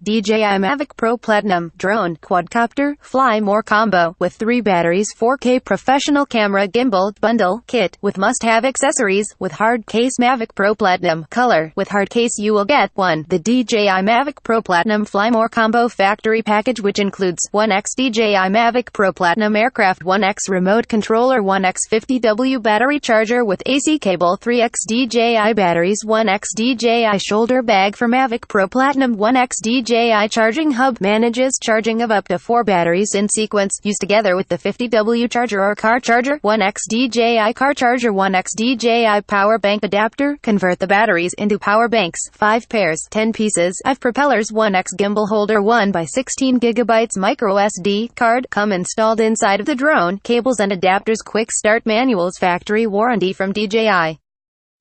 DJI Mavic Pro Platinum Drone Quadcopter Fly More Combo with 3 batteries, 4K professional camera gimbal bundle kit with must-have accessories with hard case. Mavic Pro Platinum Color with hard case. You will get 1. The DJI Mavic Pro Platinum Fly More Combo Factory Package, which includes 1x DJI Mavic Pro Platinum Aircraft, 1x Remote Controller, 1x 50W battery charger with AC cable, 3x DJI batteries, 1x DJI shoulder bag for Mavic Pro Platinum, 1x DJI charging hub. Manages charging of up to 4 batteries in sequence, used together with the 50W charger or car charger, 1x DJI car charger, 1x DJI power bank adapter. Convert the batteries into power banks, 5 pairs, 10 pieces, 5 propellers, 1x gimbal holder, 1 by 16 GB micro SD card. Come installed inside of the drone. Cables and adapters. Quick start manuals. Factory warranty from DJI.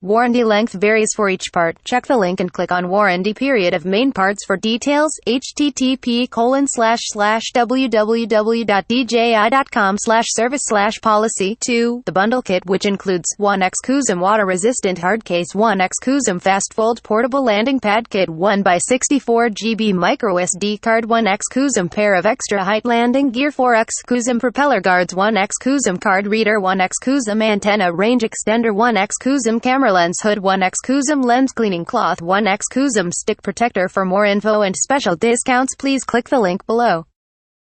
Warranty length varies for each part. Check the link and click on warranty period of main parts for details. http://www.dji.com/service/policy. 2. The bundle kit, which includes 1x Kusum water resistant hard case, 1x Kusum fast fold portable landing pad kit, 1 by 64 GB micro SD card, 1x Kusum pair of extra height landing gear, 4x Kusum propeller guards, 1x Kusum card reader, 1x Kusum antenna range extender, 1x Kusum camera lens hood, 1x Kusum lens cleaning cloth, 1x Kusum stick protector. For more info and special discounts, please click the link below.